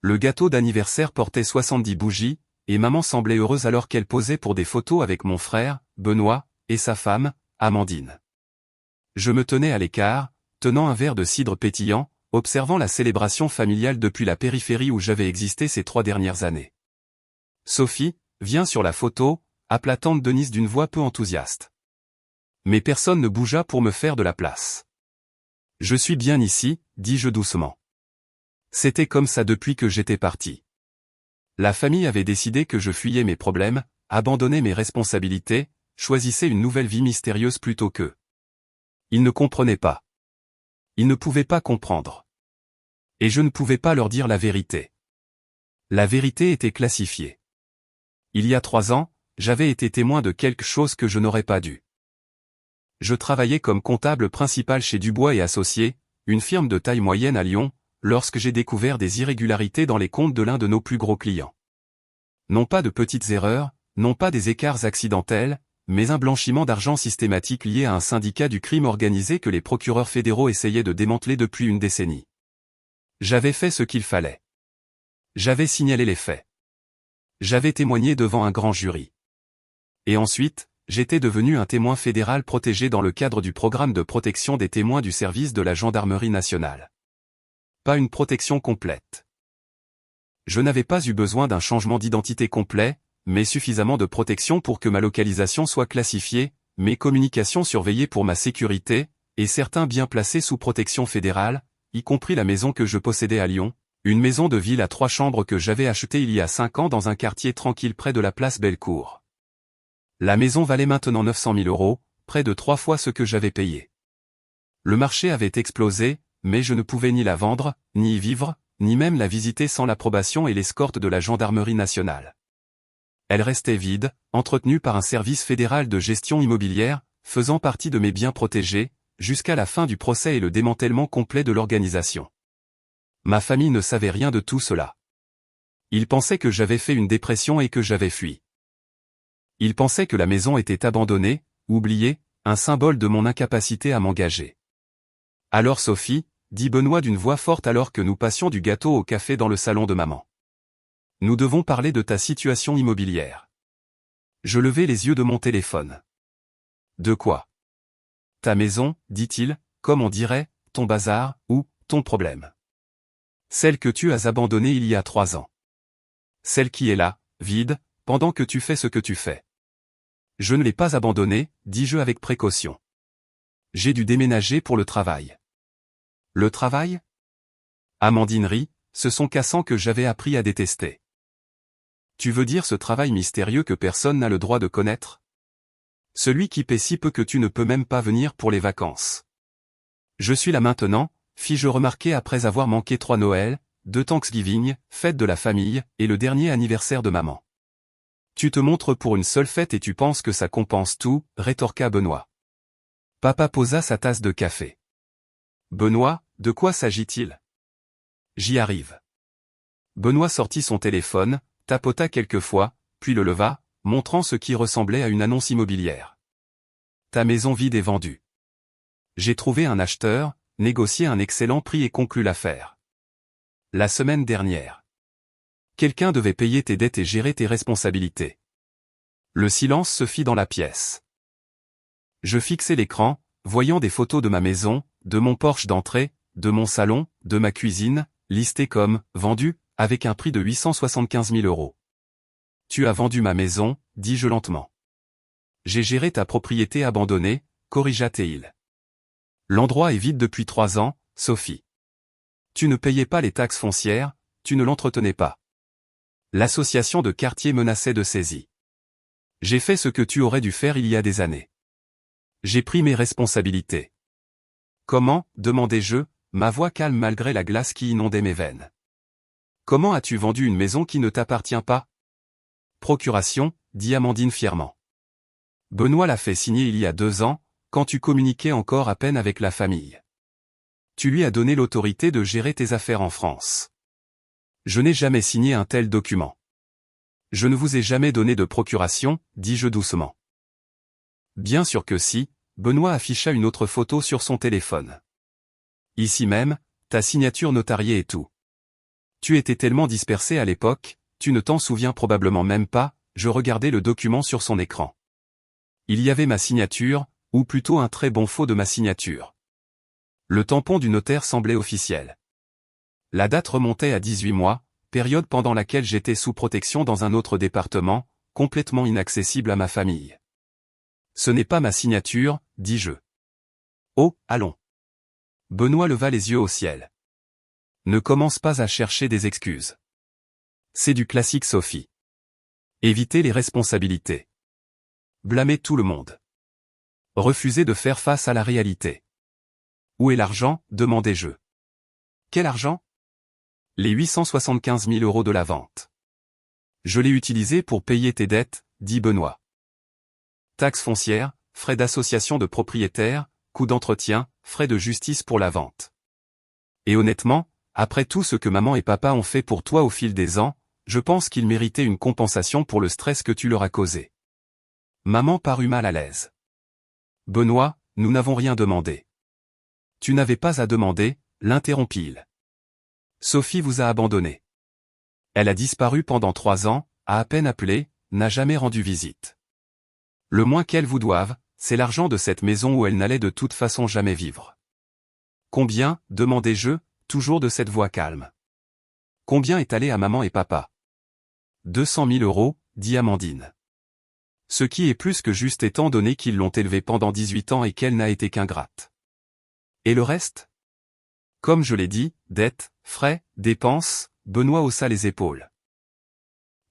Le gâteau d'anniversaire portait 70 bougies, et maman semblait heureuse alors qu'elle posait pour des photos avec mon frère, Benoît, et sa femme, Amandine. Je me tenais à l'écart, tenant un verre de cidre pétillant, observant la célébration familiale depuis la périphérie où j'avais existé ces 3 dernières années. Sophie, viens sur la photo, appela tante Denise d'une voix peu enthousiaste. Mais personne ne bougea pour me faire de la place. Je suis bien ici, dis-je doucement. C'était comme ça depuis que j'étais parti. La famille avait décidé que je fuyais mes problèmes, abandonnais mes responsabilités, choisissais une nouvelle vie mystérieuse plutôt que. Ils ne comprenaient pas. Ils ne pouvaient pas comprendre. Et je ne pouvais pas leur dire la vérité. La vérité était classifiée. Il y a 3 ans, j'avais été témoin de quelque chose que je n'aurais pas dû. Je travaillais comme comptable principal chez Dubois et Associés, une firme de taille moyenne à Lyon, lorsque j'ai découvert des irrégularités dans les comptes de l'un de nos plus gros clients. Non pas de petites erreurs, non pas des écarts accidentels, mais un blanchiment d'argent systématique lié à un syndicat du crime organisé que les procureurs fédéraux essayaient de démanteler depuis une décennie. J'avais fait ce qu'il fallait. J'avais signalé les faits. J'avais témoigné devant un grand jury. Et ensuite, j'étais devenu un témoin fédéral protégé dans le cadre du programme de protection des témoins du service de la Gendarmerie nationale. Pas une protection complète. Je n'avais pas eu besoin d'un changement d'identité complet, mais suffisamment de protection pour que ma localisation soit classifiée, mes communications surveillées pour ma sécurité, et certains biens placés sous protection fédérale, y compris la maison que je possédais à Lyon, une maison de ville à 3 chambres que j'avais achetée il y a 5 ans dans un quartier tranquille près de la place Bellecour. La maison valait maintenant 900 000 €, près de 3 fois ce que j'avais payé. Le marché avait explosé, mais je ne pouvais ni la vendre, ni y vivre, ni même la visiter sans l'approbation et l'escorte de la Gendarmerie nationale. Elle restait vide, entretenue par un service fédéral de gestion immobilière, faisant partie de mes biens protégés, jusqu'à la fin du procès et le démantèlement complet de l'organisation. Ma famille ne savait rien de tout cela. Ils pensaient que j'avais fait une dépression et que j'avais fui. Ils pensaient que la maison était abandonnée, oubliée, un symbole de mon incapacité à m'engager. Alors Sophie, dit Benoît d'une voix forte alors que nous passions du gâteau au café dans le salon de maman. Nous devons parler de ta situation immobilière. Je levai les yeux de mon téléphone. De quoi? Ta maison, dit-il, comme on dirait, ton bazar, ou, ton problème. Celle que tu as abandonnée il y a 3 ans. Celle qui est là, vide, pendant que tu fais ce que tu fais. Je ne l'ai pas abandonnée, dis-je avec précaution. J'ai dû déménager pour le travail. Le travail? Amandine rit, ce son cassant que j'avais appris à détester. Tu veux dire ce travail mystérieux que personne n'a le droit de connaître? Celui qui paie si peu que tu ne peux même pas venir pour les vacances. Je suis là maintenant, fis-je remarquer après avoir manqué 3 Noëls, 2 Thanksgiving, fête de la famille, et le dernier anniversaire de maman. Tu te montres pour une seule fête et tu penses que ça compense tout, rétorqua Benoît. Papa posa sa tasse de café. Benoît, de quoi s'agit-il? J'y arrive. Benoît sortit son téléphone, tapota quelques fois, puis le leva, montrant ce qui ressemblait à une annonce immobilière. Ta maison vide est vendue. J'ai trouvé un acheteur, négocié un excellent prix et conclu l'affaire. La semaine dernière. Quelqu'un devait payer tes dettes et gérer tes responsabilités. Le silence se fit dans la pièce. Je fixai l'écran, voyant des photos de ma maison, de mon porche d'entrée, de mon salon, de ma cuisine, listées comme « vendu » avec un prix de 875 000 €. Tu as vendu ma maison, dis-je lentement. J'ai géré ta propriété abandonnée, corrigea Théil. L'endroit est vide depuis 3 ans, Sophie. Tu ne payais pas les taxes foncières, tu ne l'entretenais pas. L'association de quartier menaçait de saisie. J'ai fait ce que tu aurais dû faire il y a des années. J'ai pris mes responsabilités. Comment, demandai-je, ma voix calme malgré la glace qui inondait mes veines. Comment as-tu vendu une maison qui ne t'appartient pas? Procuration, dit Amandine fièrement. Benoît l'a fait signer il y a 2 ans, quand tu communiquais encore à peine avec la famille. Tu lui as donné l'autorité de gérer tes affaires en France. Je n'ai jamais signé un tel document. Je ne vous ai jamais donné de procuration, dis-je doucement. Bien sûr que si, Benoît afficha une autre photo sur son téléphone. Ici même, ta signature notariée et tout. Tu étais tellement dispersé à l'époque, tu ne t'en souviens probablement même pas, je regardais le document sur son écran. Il y avait ma signature, ou plutôt un très bon faux de ma signature. Le tampon du notaire semblait officiel. La date remontait à 18 mois, période pendant laquelle j'étais sous protection dans un autre département, complètement inaccessible à ma famille. Ce n'est pas ma signature, dis-je. Oh, allons. Benoît leva les yeux au ciel. Ne commence pas à chercher des excuses. C'est du classique Sophie. Éviter les responsabilités. Blâmer tout le monde. Refuser de faire face à la réalité. Où est l'argent, demandai-je. Quel argent? Les 875 000 € de la vente. Je l'ai utilisé pour payer tes dettes, dit Benoît. Taxes foncières, frais d'association de propriétaires, coûts d'entretien, frais de justice pour la vente. Et honnêtement, après tout ce que maman et papa ont fait pour toi au fil des ans, je pense qu'ils méritaient une compensation pour le stress que tu leur as causé. Maman parut mal à l'aise. Benoît, nous n'avons rien demandé. Tu n'avais pas à demander, l'interrompit-il. Sophie vous a abandonné. Elle a disparu pendant 3 ans, a à peine appelé, n'a jamais rendu visite. Le moins qu'elle vous doive, c'est l'argent de cette maison où elle n'allait de toute façon jamais vivre. Combien, demandai-je, toujours de cette voix calme. Combien est allé à maman et papa? 200 000 €, dit Amandine. Ce qui est plus que juste étant donné qu'ils l'ont élevée pendant 18 ans et qu'elle n'a été qu'ingrate. Et le reste? Comme je l'ai dit, dettes, frais, dépenses, Benoît haussa les épaules.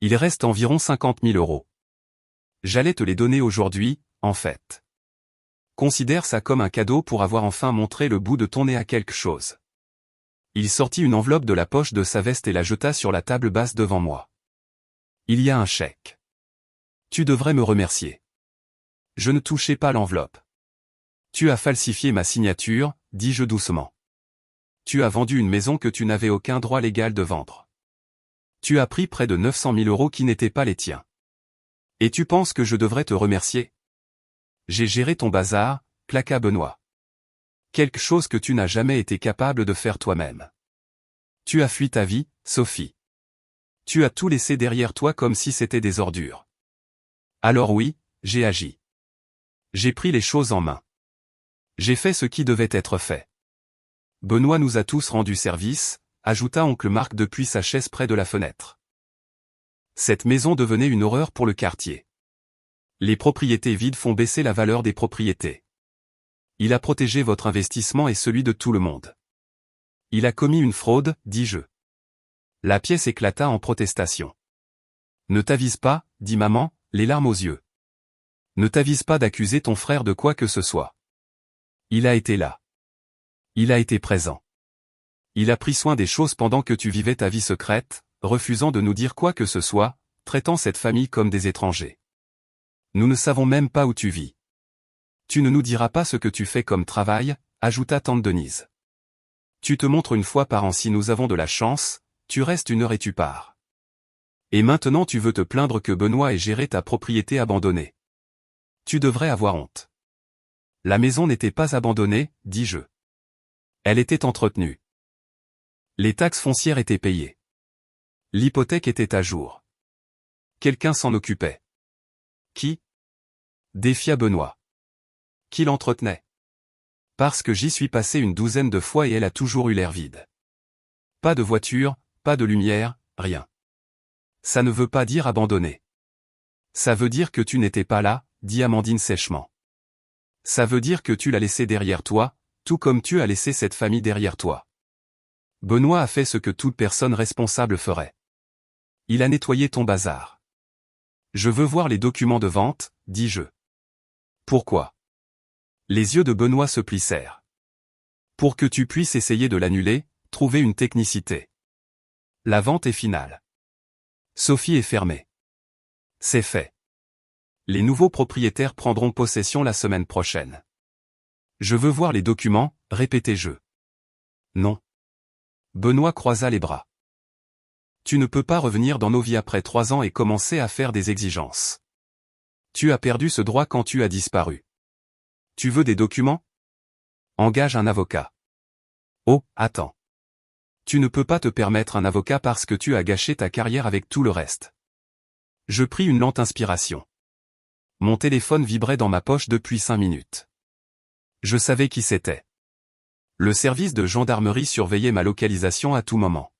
Il reste environ 50 000 €. J'allais te les donner aujourd'hui, en fait. Considère ça comme un cadeau pour avoir enfin montré le bout de ton nez à quelque chose. Il sortit une enveloppe de la poche de sa veste et la jeta sur la table basse devant moi. Il y a un chèque. Tu devrais me remercier. Je ne touchai pas l'enveloppe. Tu as falsifié ma signature, dis-je doucement. Tu as vendu une maison que tu n'avais aucun droit légal de vendre. Tu as pris près de 900 000 € qui n'étaient pas les tiens. Et tu penses que je devrais te remercier? J'ai géré ton bazar, claqua Benoît. Quelque chose que tu n'as jamais été capable de faire toi-même. Tu as fui ta vie, Sophie. Tu as tout laissé derrière toi comme si c'était des ordures. Alors oui, j'ai agi. J'ai pris les choses en main. J'ai fait ce qui devait être fait. Benoît nous a tous rendu service, ajouta oncle Marc depuis sa chaise près de la fenêtre. Cette maison devenait une horreur pour le quartier. Les propriétés vides font baisser la valeur des propriétés. Il a protégé votre investissement et celui de tout le monde. Il a commis une fraude, dis-je. La pièce éclata en protestation. Ne t'avise pas, dit maman, les larmes aux yeux. Ne t'avise pas d'accuser ton frère de quoi que ce soit. Il a été là. Il a été présent. Il a pris soin des choses pendant que tu vivais ta vie secrète, refusant de nous dire quoi que ce soit, traitant cette famille comme des étrangers. Nous ne savons même pas où tu vis. Tu ne nous diras pas ce que tu fais comme travail, ajouta tante Denise. Tu te montres une fois par an si nous avons de la chance, tu restes 1 heure et tu pars. Et maintenant tu veux te plaindre que Benoît ait géré ta propriété abandonnée. Tu devrais avoir honte. La maison n'était pas abandonnée, dis-je. Elle était entretenue. Les taxes foncières étaient payées. L'hypothèque était à jour. Quelqu'un s'en occupait. Qui? Défia Benoît. Qui l'entretenait? Parce que j'y suis passé une 12aine de fois et elle a toujours eu l'air vide. Pas de voiture, pas de lumière, rien. Ça ne veut pas dire abandonné. Ça veut dire que tu n'étais pas là, dit Amandine sèchement. Ça veut dire que tu l'as laissé derrière toi, tout comme tu as laissé cette famille derrière toi. Benoît a fait ce que toute personne responsable ferait. Il a nettoyé ton bazar. Je veux voir les documents de vente, dis-je. Pourquoi? Les yeux de Benoît se plissèrent. Pour que tu puisses essayer de l'annuler, trouver une technicité. La vente est finale. Sophie est fermée. C'est fait. Les nouveaux propriétaires prendront possession la semaine prochaine. Je veux voir les documents, répétai-je. Non. Benoît croisa les bras. Tu ne peux pas revenir dans nos vies après 3 ans et commencer à faire des exigences. Tu as perdu ce droit quand tu as disparu. Tu veux des documents? Engage un avocat. Oh, attends. Tu ne peux pas te permettre un avocat parce que tu as gâché ta carrière avec tout le reste. Je pris une lente inspiration. Mon téléphone vibrait dans ma poche depuis 5 minutes. Je savais qui c'était. Le service de gendarmerie surveillait ma localisation à tout moment.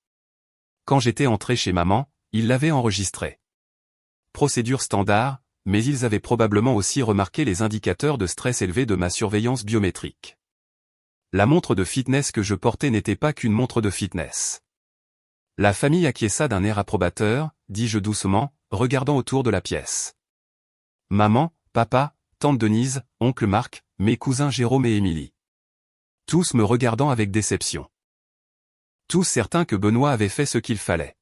Quand j'étais entré chez maman, ils l'avaient enregistré. Procédure standard, mais ils avaient probablement aussi remarqué les indicateurs de stress élevés de ma surveillance biométrique. La montre de fitness que je portais n'était pas qu'une montre de fitness. La famille acquiesça d'un air approbateur, dis-je doucement, regardant autour de la pièce. Maman, papa, tante Denise, oncle Marc, mes cousins Jérôme et Émilie. Tous me regardant avec déception. Tous certains que Benoît avait fait ce qu'il fallait.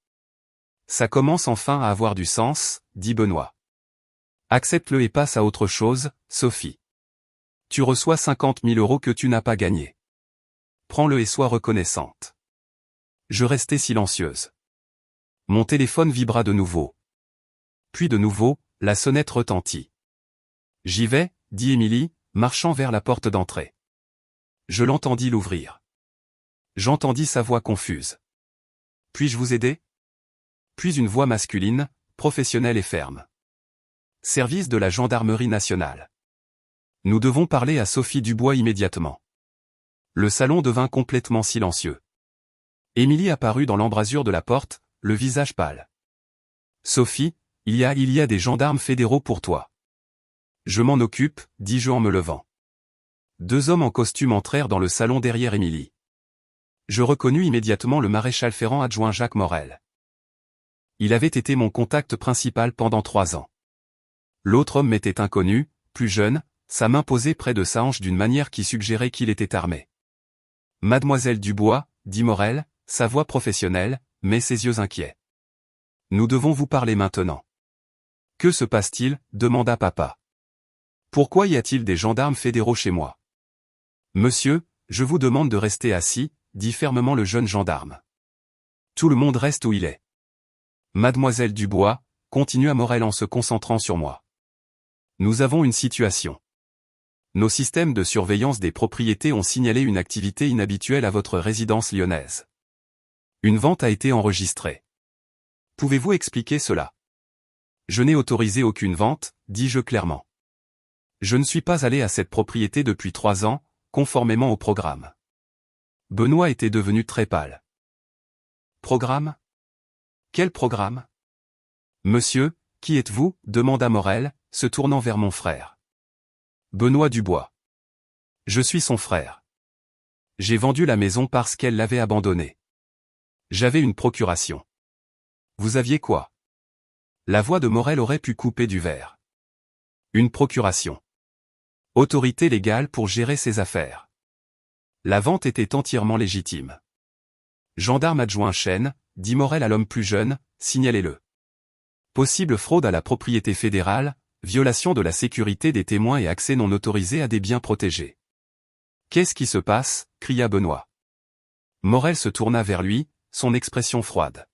Ça commence enfin à avoir du sens, dit Benoît. Accepte-le et passe à autre chose, Sophie. Tu reçois 50 000 € que tu n'as pas gagnés. Prends-le et sois reconnaissante. Je restai silencieuse. Mon téléphone vibra de nouveau. Puis de nouveau, la sonnette retentit. J'y vais, dit Émilie, marchant vers la porte d'entrée. Je l'entendis l'ouvrir. J'entendis sa voix confuse. Puis-je vous aider ? Puis une voix masculine, professionnelle et ferme. Service de la gendarmerie nationale. Nous devons parler à Sophie Dubois immédiatement. Le salon devint complètement silencieux. Émilie apparut dans l'embrasure de la porte, le visage pâle. Sophie, il y a des gendarmes fédéraux pour toi. Je m'en occupe, dis-je en me levant. 2 hommes en costume entrèrent dans le salon derrière Émilie. Je reconnus immédiatement le maréchal Ferrand adjoint Jacques Morel. Il avait été mon contact principal pendant 3 ans. L'autre homme m'était inconnu, plus jeune, sa main posée près de sa hanche d'une manière qui suggérait qu'il était armé. Mademoiselle Dubois, dit Morel, sa voix professionnelle, mais ses yeux inquiets. Nous devons vous parler maintenant. Que se passe-t-il ? Demanda papa. Pourquoi y a-t-il des gendarmes fédéraux chez moi ? Monsieur, je vous demande de rester assis, dit fermement le jeune gendarme. Tout le monde reste où il est. Mademoiselle Dubois, continua Morel en se concentrant sur moi. Nous avons une situation. Nos systèmes de surveillance des propriétés ont signalé une activité inhabituelle à votre résidence lyonnaise. Une vente a été enregistrée. Pouvez-vous expliquer cela ? Je n'ai autorisé aucune vente, dis-je clairement. Je ne suis pas allé à cette propriété depuis 3 ans, conformément au programme. Benoît était devenu très pâle. Programme ? Quel programme ? Monsieur, qui êtes-vous ? Demanda Morel, se tournant vers mon frère. Benoît Dubois. Je suis son frère. J'ai vendu la maison parce qu'elle l'avait abandonnée. J'avais une procuration. Vous aviez quoi ? La voix de Morel aurait pu couper du verre. Une procuration. Autorité légale pour gérer ses affaires. La vente était entièrement légitime. Gendarme adjoint Chêne, dit Morel à l'homme plus jeune, signalez-le. Possible fraude à la propriété fédérale, violation de la sécurité des témoins et accès non autorisé à des biens protégés. Qu'est-ce qui se passe ? Cria Benoît. Morel se tourna vers lui, son expression froide.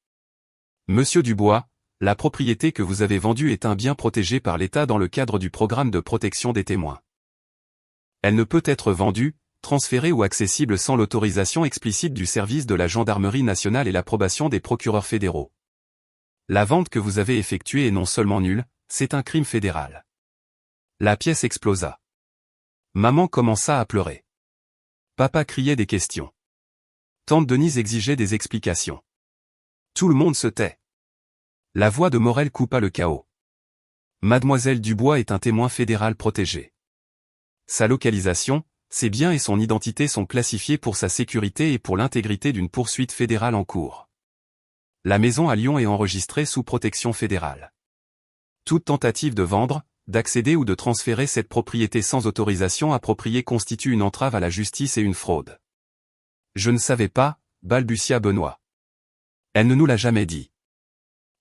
Monsieur Dubois, la propriété que vous avez vendue est un bien protégé par l'État dans le cadre du programme de protection des témoins. Elle ne peut être vendue, transférée ou accessible sans l'autorisation explicite du service de la gendarmerie nationale et l'approbation des procureurs fédéraux. La vente que vous avez effectuée est non seulement nulle, c'est un crime fédéral. La pièce explosa. Maman commença à pleurer. Papa criait des questions. Tante Denise exigeait des explications. Tout le monde se tait. La voix de Morel coupa le chaos. Mademoiselle Dubois est un témoin fédéral protégé. Sa localisation, ses biens et son identité sont classifiés pour sa sécurité et pour l'intégrité d'une poursuite fédérale en cours. La maison à Lyon est enregistrée sous protection fédérale. Toute tentative de vendre, d'accéder ou de transférer cette propriété sans autorisation appropriée constitue une entrave à la justice et une fraude. Je ne savais pas, balbutia Benoît. Elle ne nous l'a jamais dit.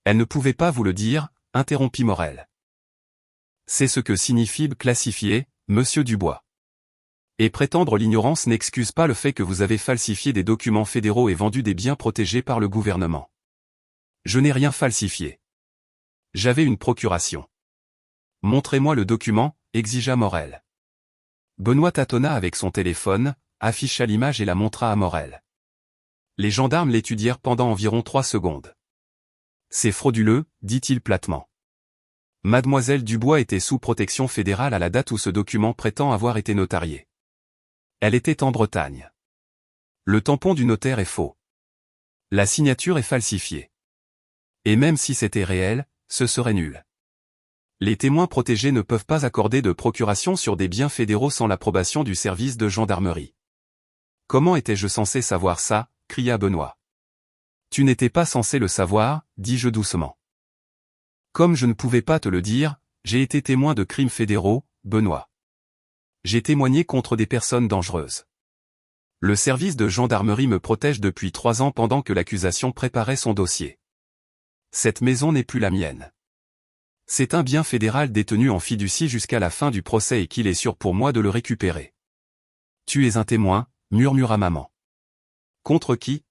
Elle ne pouvait pas vous le dire, interrompit Morel. C'est ce que signifie classifier, monsieur Dubois. Et prétendre l'ignorance n'excuse pas le fait que vous avez falsifié des documents fédéraux et vendu des biens protégés par le gouvernement. Je n'ai rien falsifié. J'avais une procuration. Montrez-moi le document, exigea Morel. Benoît tâtonna avec son téléphone, afficha l'image et la montra à Morel. Les gendarmes l'étudièrent pendant environ 3 secondes. C'est frauduleux, dit-il platement. Mademoiselle Dubois était sous protection fédérale à la date où ce document prétend avoir été notarié. Elle était en Bretagne. Le tampon du notaire est faux. La signature est falsifiée. Et même si c'était réel, ce serait nul. Les témoins protégés ne peuvent pas accorder de procuration sur des biens fédéraux sans l'approbation du service de gendarmerie. Comment étais-je censé savoir ça, cria Benoît. Tu n'étais pas censé le savoir, dis-je doucement. Comme je ne pouvais pas te le dire, j'ai été témoin de crimes fédéraux, Benoît. J'ai témoigné contre des personnes dangereuses. Le service de gendarmerie me protège depuis 3 ans pendant que l'accusation préparait son dossier. Cette maison n'est plus la mienne. C'est un bien fédéral détenu en fiducie jusqu'à la fin du procès et qu'il est sûr pour moi de le récupérer. Tu es un témoin, murmura maman. Contre qui?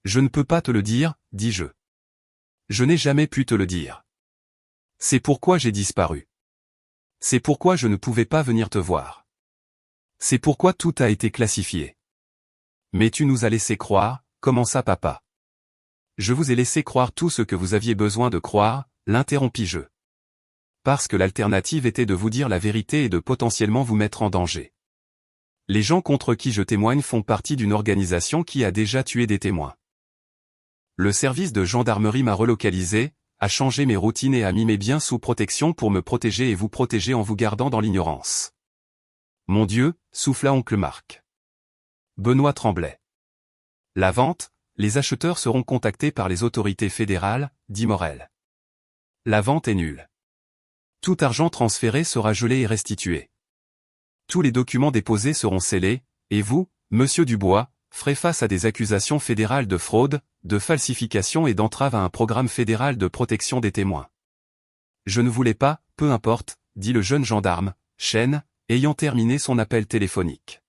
Je ne peux pas te le dire, dis-je. Je n'ai jamais pu te le dire. C'est pourquoi j'ai disparu. C'est pourquoi je ne pouvais pas venir te voir. C'est pourquoi tout a été classifié. Mais tu nous as laissé croire, commença papa. Je vous ai laissé croire tout ce que vous aviez besoin de croire, l'interrompis-je. Parce que l'alternative était de vous dire la vérité et de potentiellement vous mettre en danger. Les gens contre qui je témoigne font partie d'une organisation qui a déjà tué des témoins. Le service de gendarmerie m'a relocalisé, a changé mes routines et a mis mes biens sous protection pour me protéger et vous protéger en vous gardant dans l'ignorance. Mon Dieu, souffla oncle Marc. Benoît tremblait. La vente, les acheteurs seront contactés par les autorités fédérales, dit Morel. La vente est nulle. Tout argent transféré sera gelé et restitué. Tous les documents déposés seront scellés, et vous, monsieur Dubois, ferez face à des accusations fédérales de fraude, de falsification et d'entrave à un programme fédéral de protection des témoins. Je ne voulais pas, peu importe, dit le jeune gendarme, Chêne, ayant terminé son appel téléphonique.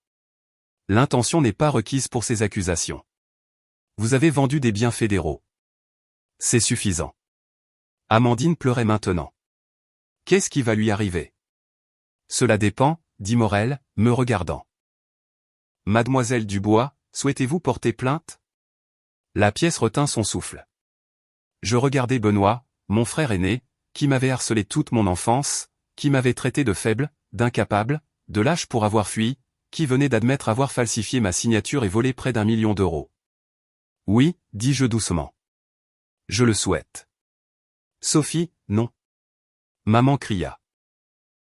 L'intention n'est pas requise pour ces accusations. Vous avez vendu des biens fédéraux. C'est suffisant. Amandine pleurait maintenant. Qu'est-ce qui va lui arriver? Cela dépend, dit Morel, me regardant. Mademoiselle Dubois, souhaitez-vous porter plainte? La pièce retint son souffle. Je regardais Benoît, mon frère aîné, qui m'avait harcelé toute mon enfance, qui m'avait traité de faible, d'incapable, de lâche pour avoir fui, qui venait d'admettre avoir falsifié ma signature et volé près d'1 million d'euros. Oui, dis-je doucement. Je le souhaite. Sophie, non. Maman cria.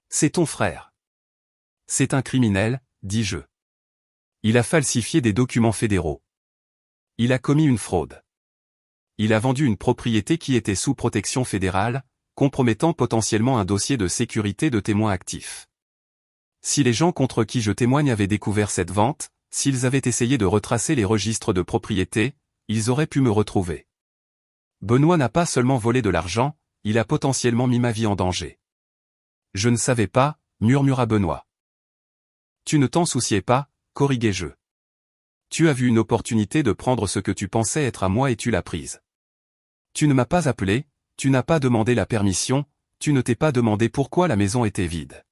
C'est ton frère. C'est un criminel, dis-je. Il a falsifié des documents fédéraux. Il a commis une fraude. Il a vendu une propriété qui était sous protection fédérale, compromettant potentiellement un dossier de sécurité de témoins actifs. Si les gens contre qui je témoigne avaient découvert cette vente, s'ils avaient essayé de retracer les registres de propriété, ils auraient pu me retrouver. Benoît n'a pas seulement volé de l'argent, il a potentiellement mis ma vie en danger. Je ne savais pas, murmura Benoît. Tu ne t'en souciais pas, corriguai-je. Tu as vu une opportunité de prendre ce que tu pensais être à moi et tu l'as prise. Tu ne m'as pas appelé, tu n'as pas demandé la permission, tu ne t'es pas demandé pourquoi la maison était vide.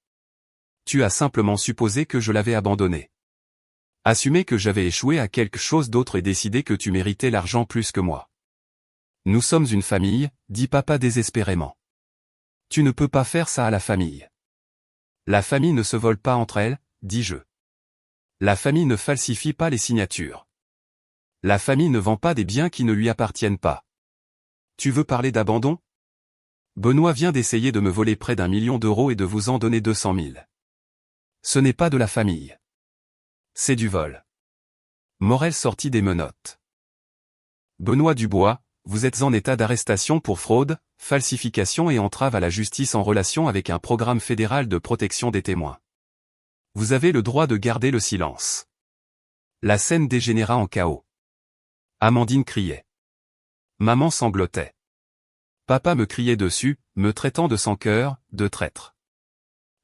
Tu as simplement supposé que je l'avais abandonnée. Assumé que j'avais échoué à quelque chose d'autre et décidé que tu méritais l'argent plus que moi. Nous sommes une famille, dit papa désespérément. Tu ne peux pas faire ça à la famille. La famille ne se vole pas entre elles, dis-je. La famille ne falsifie pas les signatures. La famille ne vend pas des biens qui ne lui appartiennent pas. Tu veux parler d'abandon? Benoît vient d'essayer de me voler près d'1 million d'euros et de vous en donner 200 000. Ce n'est pas de la famille. C'est du vol. Morel sortit des menottes. Benoît Dubois, vous êtes en état d'arrestation pour fraude, falsification et entrave à la justice en relation avec un programme fédéral de protection des témoins. Vous avez le droit de garder le silence. La scène dégénéra en chaos. Amandine criait. Maman sanglotait. Papa me criait dessus, me traitant de sans-cœur, de traître.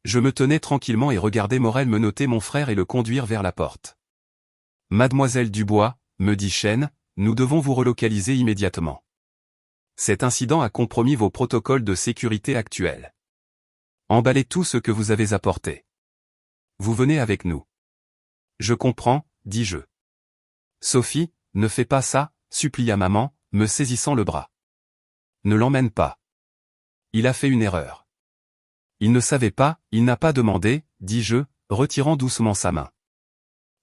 Je me tenais tranquillement et regardais Morel menotter mon frère et le conduire vers la porte. Mademoiselle Dubois, me dit Chêne, nous devons vous relocaliser immédiatement. Cet incident a compromis vos protocoles de sécurité actuels. Emballez tout ce que vous avez apporté. Vous venez avec nous. Je comprends, dis-je. Sophie, ne fais pas ça, supplia maman, me saisissant le bras. Ne l'emmène pas. Il a fait une erreur. Il ne savait pas, il n'a pas demandé, dis-je, retirant doucement sa main.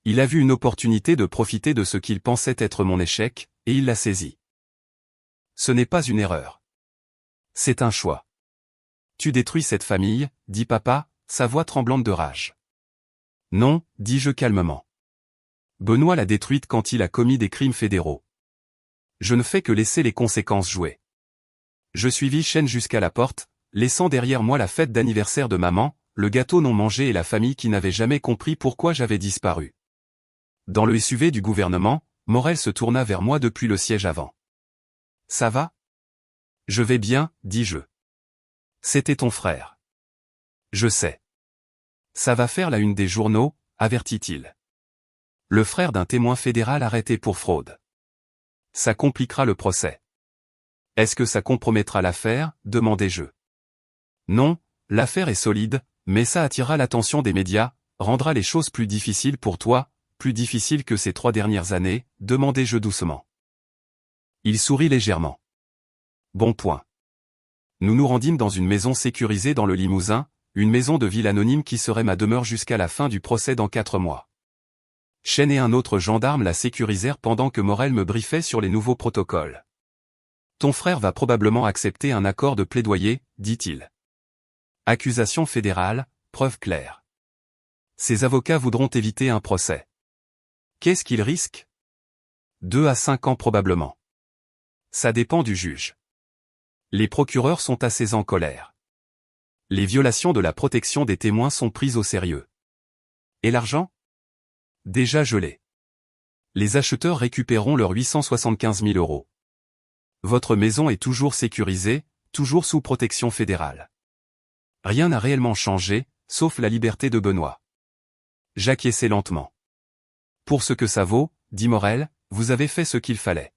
Il a vu une opportunité de profiter de ce qu'il pensait être mon échec, et il l'a saisi. Ce n'est pas une erreur. C'est un choix. Tu détruis cette famille, dit papa, sa voix tremblante de rage. Non, dis-je calmement. Benoît l'a détruite quand il a commis des crimes fédéraux. Je ne fais que laisser les conséquences jouer. Je suivis Chen jusqu'à la porte, laissant derrière moi la fête d'anniversaire de maman, le gâteau non mangé et la famille qui n'avait jamais compris pourquoi j'avais disparu. Dans le SUV du gouvernement, Morel se tourna vers moi depuis le siège avant. « Ça va ? » ?»« Je vais bien, dis-je. »« C'était ton frère. »« Je sais. »« Ça va faire la une des journaux, avertit-il. »« Le frère d'un témoin fédéral arrêté pour fraude. »« Ça compliquera le procès. »« Est-ce que ça compromettra l'affaire ?» demandai-je. « Non, l'affaire est solide, mais ça attirera l'attention des médias, rendra les choses plus difficiles pour toi, plus difficiles que ces 3 dernières années, demandai-je doucement. Il sourit légèrement. Bon point. Nous nous rendîmes dans une maison sécurisée dans le Limousin, une maison de ville anonyme qui serait ma demeure jusqu'à la fin du procès dans 4 mois. Chen et un autre gendarme la sécurisèrent pendant que Morel me briefait sur les nouveaux protocoles. Ton frère va probablement accepter un accord de plaidoyer, dit-il. Accusation fédérale, preuve claire. Ses avocats voudront éviter un procès. Qu'est-ce qu'il risque ? 2 à 5 ans probablement. Ça dépend du juge. Les procureurs sont assez en colère. Les violations de la protection des témoins sont prises au sérieux. Et l'argent ? Déjà gelé. Les acheteurs récupéreront leurs 875 000 €. Votre maison est toujours sécurisée, toujours sous protection fédérale. Rien n'a réellement changé, sauf la liberté de Benoît. J'acquiesçai lentement. Pour ce que ça vaut, dit Morel, vous avez fait ce qu'il fallait.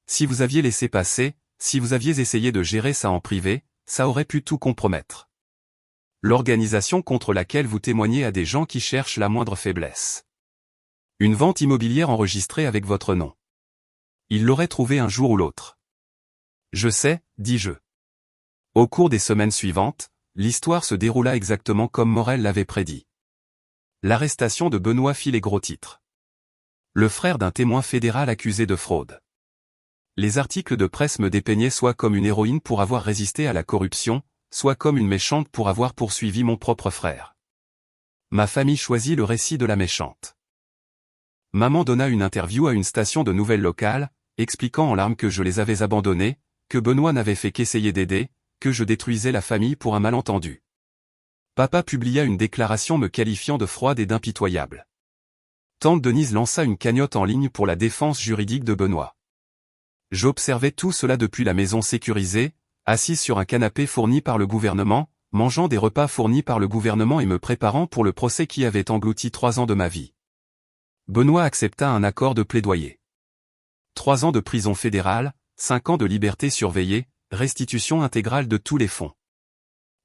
Si vous aviez laissé passer, si vous aviez essayé de gérer ça en privé, ça aurait pu tout compromettre. L'organisation contre laquelle vous témoignez a des gens qui cherchent la moindre faiblesse. Une vente immobilière enregistrée avec votre nom. Ils l'auraient trouvée un jour ou l'autre. Je sais, dis-je. Au cours des semaines suivantes, l'histoire se déroula exactement comme Morel l'avait prédit. L'arrestation de Benoît fit les gros titres. Le frère d'un témoin fédéral accusé de fraude. Les articles de presse me dépeignaient soit comme une héroïne pour avoir résisté à la corruption, soit comme une méchante pour avoir poursuivi mon propre frère. Ma famille choisit le récit de la méchante. Maman donna une interview à une station de nouvelles locales, expliquant en larmes que je les avais abandonnés, que Benoît n'avait fait qu'essayer d'aider, que je détruisais la famille pour un malentendu. Papa publia une déclaration me qualifiant de froide et d'impitoyable. Tante Denise lança une cagnotte en ligne pour la défense juridique de Benoît. J'observais tout cela depuis la maison sécurisée, assise sur un canapé fourni par le gouvernement, mangeant des repas fournis par le gouvernement et me préparant pour le procès qui avait englouti 3 ans de ma vie. Benoît accepta un accord de plaidoyer. 3 ans de prison fédérale, 5 ans de liberté surveillée, restitution intégrale de tous les fonds.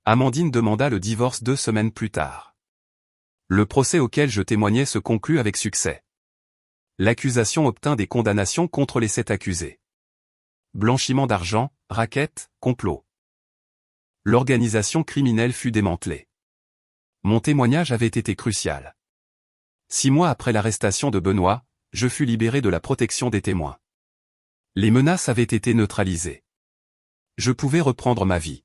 Amandine demanda le divorce 2 semaines plus tard. Le procès auquel je témoignais se conclut avec succès. L'accusation obtint des condamnations contre les 7 accusés. Blanchiment d'argent, racket, complot. L'organisation criminelle fut démantelée. Mon témoignage avait été crucial. 6 mois après l'arrestation de Benoît, je fus libéré de la protection des témoins. Les menaces avaient été neutralisées. Je pouvais reprendre ma vie.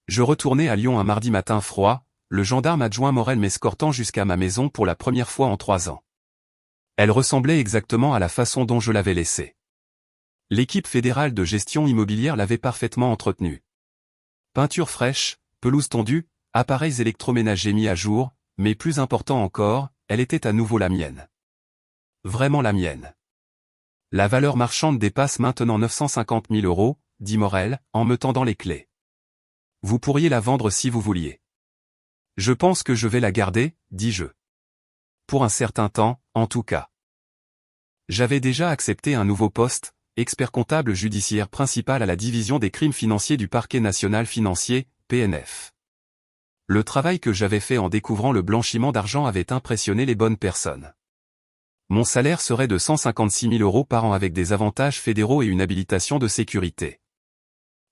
Je retournai à Lyon un mardi matin froid, le gendarme adjoint Morel m'escortant jusqu'à ma maison pour la première fois en 3 ans. Elle ressemblait exactement à la façon dont je l'avais laissée. L'équipe fédérale de gestion immobilière l'avait parfaitement entretenue. Peinture fraîche, pelouse tondue, appareils électroménagers mis à jour, mais plus important encore, elle était à nouveau la mienne. Vraiment la mienne. La valeur marchande dépasse maintenant 950 000 €, dit Morel, en me tendant les clés. Vous pourriez la vendre si vous vouliez. Je pense que je vais la garder, dis-je. Pour un certain temps, en tout cas. J'avais déjà accepté un nouveau poste, expert comptable judiciaire principal à la division des crimes financiers du Parquet national financier, PNF. Le travail que j'avais fait en découvrant le blanchiment d'argent avait impressionné les bonnes personnes. Mon salaire serait de 156 000 € par an avec des avantages fédéraux et une habilitation de sécurité.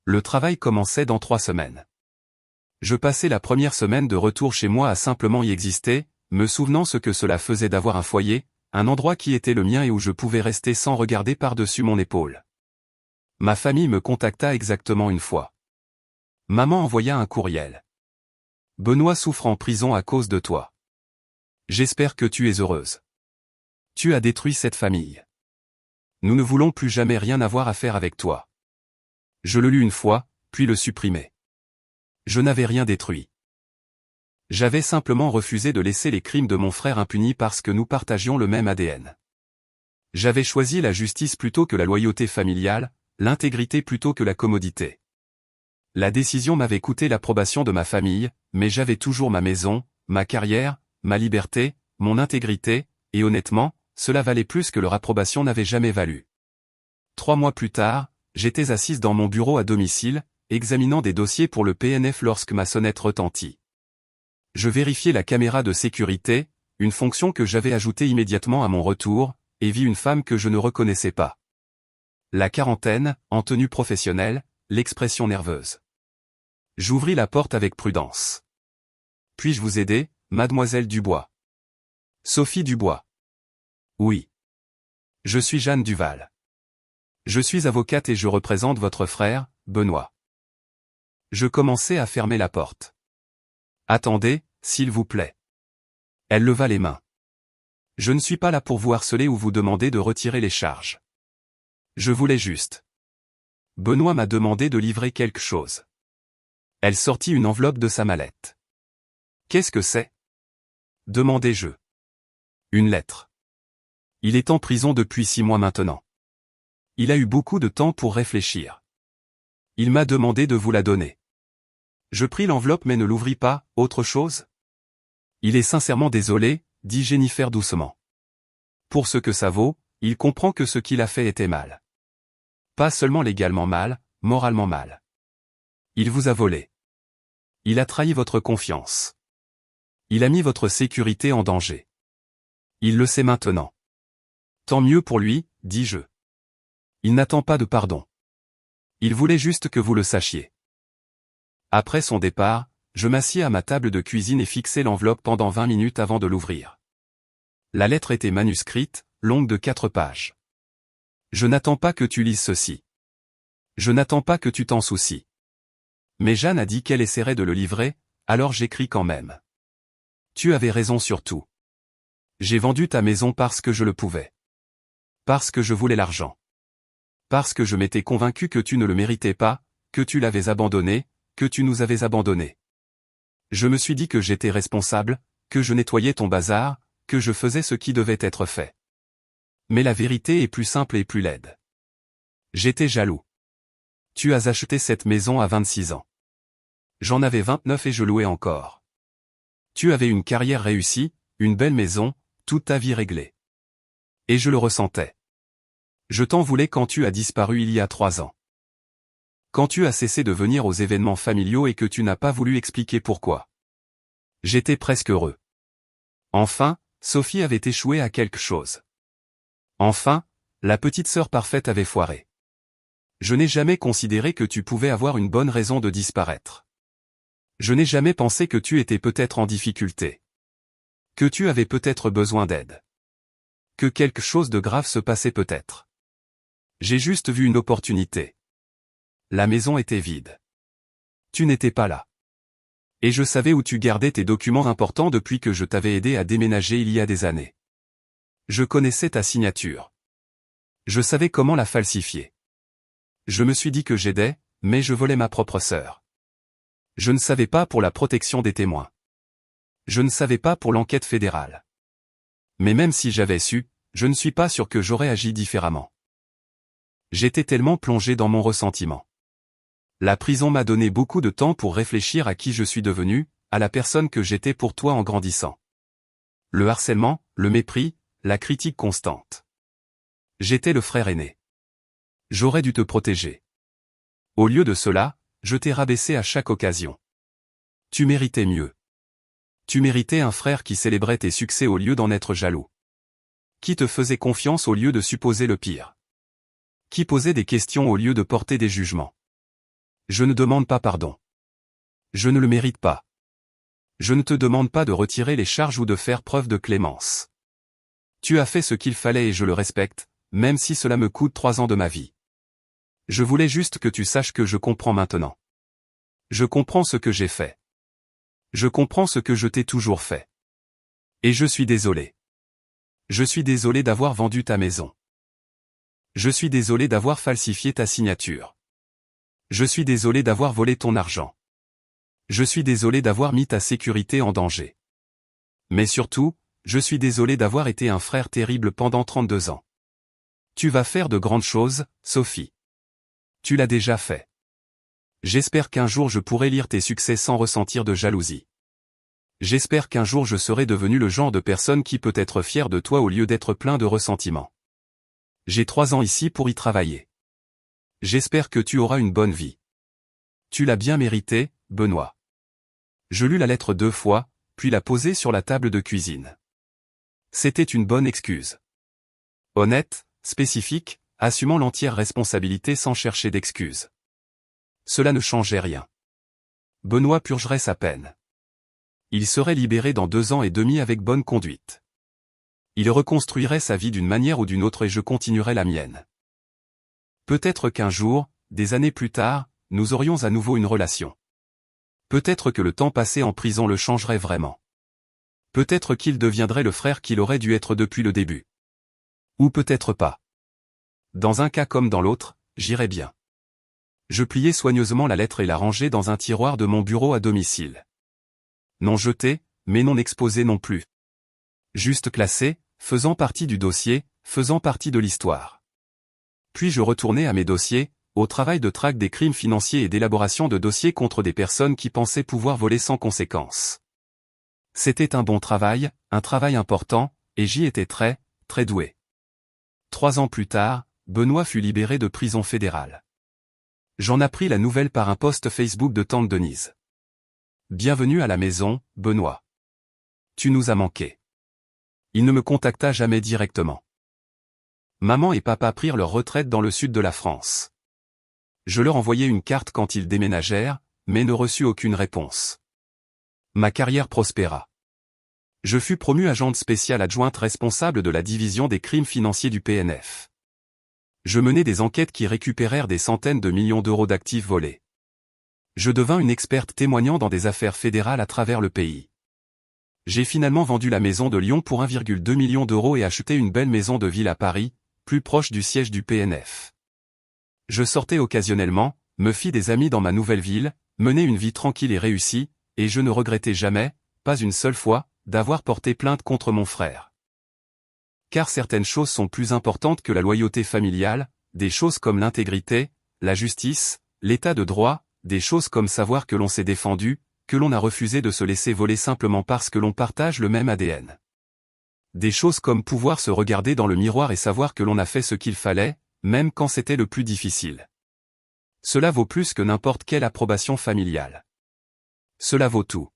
Le travail commençait dans 3 semaines. Je passais la première semaine de retour chez moi à simplement y exister, me souvenant ce que cela faisait d'avoir un foyer, un endroit qui était le mien et où je pouvais rester sans regarder par-dessus mon épaule. Ma famille me contacta exactement une fois. Maman envoya un courriel. Benoît souffre en prison à cause de toi. J'espère que tu es heureuse. Tu as détruit cette famille. Nous ne voulons plus jamais rien avoir à faire avec toi. Je le lus une fois, puis le supprimai. Je n'avais rien détruit. J'avais simplement refusé de laisser les crimes de mon frère impunis parce que nous partagions le même ADN. J'avais choisi la justice plutôt que la loyauté familiale, l'intégrité plutôt que la commodité. La décision m'avait coûté l'approbation de ma famille, mais j'avais toujours ma maison, ma carrière, ma liberté, mon intégrité, et honnêtement, cela valait plus que leur approbation n'avait jamais valu. 3 mois plus tard, j'étais assise dans mon bureau à domicile, examinant des dossiers pour le PNF lorsque ma sonnette retentit. Je vérifiais la caméra de sécurité, une fonction que j'avais ajoutée immédiatement à mon retour, et vis une femme que je ne reconnaissais pas. La quarantaine, en tenue professionnelle, l'expression nerveuse. J'ouvris la porte avec prudence. Puis-je vous aider, mademoiselle Dubois? Sophie Dubois. Oui. Je suis Jeanne Duval. Je suis avocate et je représente votre frère, Benoît. Je commençai à fermer la porte. Attendez, s'il vous plaît. Elle leva les mains. Je ne suis pas là pour vous harceler ou vous demander de retirer les charges. Je voulais juste. Benoît m'a demandé de livrer quelque chose. Elle sortit une enveloppe de sa mallette. Qu'est-ce que c'est? Demandai-je. Une lettre. Il est en prison depuis 6 mois maintenant. Il a eu beaucoup de temps pour réfléchir. Il m'a demandé de vous la donner. Je pris l'enveloppe mais ne l'ouvris pas, autre chose? Il est sincèrement désolé, dit Jennifer doucement. Pour ce que ça vaut, il comprend que ce qu'il a fait était mal. Pas seulement légalement mal, moralement mal. Il vous a volé. Il a trahi votre confiance. Il a mis votre sécurité en danger. Il le sait maintenant. Tant mieux pour lui, dis-je. Il n'attend pas de pardon. Il voulait juste que vous le sachiez. Après son départ, je m'assis à ma table de cuisine et fixai l'enveloppe pendant 20 minutes avant de l'ouvrir. La lettre était manuscrite, longue de 4 pages. Je n'attends pas que tu lises ceci. Je n'attends pas que tu t'en soucies. Mais Jeanne a dit qu'elle essaierait de le livrer, alors j'écris quand même. Tu avais raison sur tout. J'ai vendu ta maison parce que je le pouvais. Parce que je voulais l'argent. Parce que je m'étais convaincu que tu ne le méritais pas, que tu l'avais abandonné, que tu nous avais abandonnés. Je me suis dit que j'étais responsable, que je nettoyais ton bazar, que je faisais ce qui devait être fait. Mais la vérité est plus simple et plus laide. J'étais jaloux. Tu as acheté cette maison à 26 ans. J'en avais 29 et je louais encore. Tu avais une carrière réussie, une belle maison, toute ta vie réglée. Et je le ressentais. Je t'en voulais quand tu as disparu il y a 3 ans. Quand tu as cessé de venir aux événements familiaux et que tu n'as pas voulu expliquer pourquoi. J'étais presque heureux. Enfin, Sophie avait échoué à quelque chose. Enfin, la petite sœur parfaite avait foiré. Je n'ai jamais considéré que tu pouvais avoir une bonne raison de disparaître. Je n'ai jamais pensé que tu étais peut-être en difficulté. Que tu avais peut-être besoin d'aide. Que quelque chose de grave se passait peut-être. J'ai juste vu une opportunité. La maison était vide. Tu n'étais pas là. Et je savais où tu gardais tes documents importants depuis que je t'avais aidé à déménager il y a des années. Je connaissais ta signature. Je savais comment la falsifier. Je me suis dit que j'aidais, mais je volais ma propre sœur. Je ne savais pas pour la protection des témoins. Je ne savais pas pour l'enquête fédérale. Mais même si j'avais su, je ne suis pas sûr que j'aurais agi différemment. J'étais tellement plongé dans mon ressentiment. La prison m'a donné beaucoup de temps pour réfléchir à qui je suis devenu, à la personne que j'étais pour toi en grandissant. Le harcèlement, le mépris, la critique constante. J'étais le frère aîné. J'aurais dû te protéger. Au lieu de cela, je t'ai rabaissé à chaque occasion. Tu méritais mieux. Tu méritais un frère qui célébrait tes succès au lieu d'en être jaloux. Qui te faisait confiance au lieu de supposer le pire? Qui posait des questions au lieu de porter des jugements? Je ne demande pas pardon. Je ne le mérite pas. Je ne te demande pas de retirer les charges ou de faire preuve de clémence. Tu as fait ce qu'il fallait et je le respecte, même si cela me coûte 3 ans de ma vie. Je voulais juste que tu saches que je comprends maintenant. Je comprends ce que j'ai fait. Je comprends ce que je t'ai toujours fait. Et je suis désolé. Je suis désolé d'avoir vendu ta maison. Je suis désolé d'avoir falsifié ta signature. Je suis désolé d'avoir volé ton argent. Je suis désolé d'avoir mis ta sécurité en danger. Mais surtout, je suis désolé d'avoir été un frère terrible pendant 32 ans. Tu vas faire de grandes choses, Sophie. Tu l'as déjà fait. J'espère qu'un jour je pourrai lire tes succès sans ressentir de jalousie. J'espère qu'un jour je serai devenu le genre de personne qui peut être fière de toi au lieu d'être plein de ressentiment. J'ai 3 ans ici pour y travailler. J'espère que tu auras une bonne vie. Tu l'as bien mérité, Benoît. Je lus la lettre 2 fois, puis la posai sur la table de cuisine. C'était une bonne excuse. Honnête, spécifique, assumant l'entière responsabilité sans chercher d'excuses. Cela ne changeait rien. Benoît purgerait sa peine. Il serait libéré dans 2 ans et demi avec bonne conduite. Il reconstruirait sa vie d'une manière ou d'une autre et je continuerais la mienne. Peut-être qu'un jour, des années plus tard, nous aurions à nouveau une relation. Peut-être que le temps passé en prison le changerait vraiment. Peut-être qu'il deviendrait le frère qu'il aurait dû être depuis le début. Ou peut-être pas. Dans un cas comme dans l'autre, j'irais bien. Je pliai soigneusement la lettre et la rangeai dans un tiroir de mon bureau à domicile. Non jetée, mais non exposée non plus. Juste classée, faisant partie du dossier, faisant partie de l'histoire. Puis je retournai à mes dossiers, au travail de traque des crimes financiers et d'élaboration de dossiers contre des personnes qui pensaient pouvoir voler sans conséquence. C'était un bon travail, un travail important, et j'y étais très, très doué. 3 ans plus tard, Benoît fut libéré de prison fédérale. J'en appris la nouvelle par un post Facebook de tante Denise. Bienvenue à la maison, Benoît. Tu nous as manqué. Il ne me contacta jamais directement. Maman et papa prirent leur retraite dans le sud de la France. Je leur envoyai une carte quand ils déménagèrent, mais ne reçus aucune réponse. Ma carrière prospéra. Je fus promu agente spéciale adjointe responsable de la division des crimes financiers du PNF. Je menai des enquêtes qui récupérèrent des centaines de millions d'euros d'actifs volés. Je devins une experte témoignant dans des affaires fédérales à travers le pays. J'ai finalement vendu la maison de Lyon pour 1,2 million d'euros et acheté une belle maison de ville à Paris, plus proche du siège du PNF. Je sortais occasionnellement, me fis des amis dans ma nouvelle ville, menai une vie tranquille et réussie, et je ne regrettais jamais, pas une seule fois, d'avoir porté plainte contre mon frère. Car certaines choses sont plus importantes que la loyauté familiale, des choses comme l'intégrité, la justice, l'état de droit, des choses comme savoir que l'on s'est défendu, que l'on a refusé de se laisser voler simplement parce que l'on partage le même ADN. Des choses comme pouvoir se regarder dans le miroir et savoir que l'on a fait ce qu'il fallait, même quand c'était le plus difficile. Cela vaut plus que n'importe quelle approbation familiale. Cela vaut tout.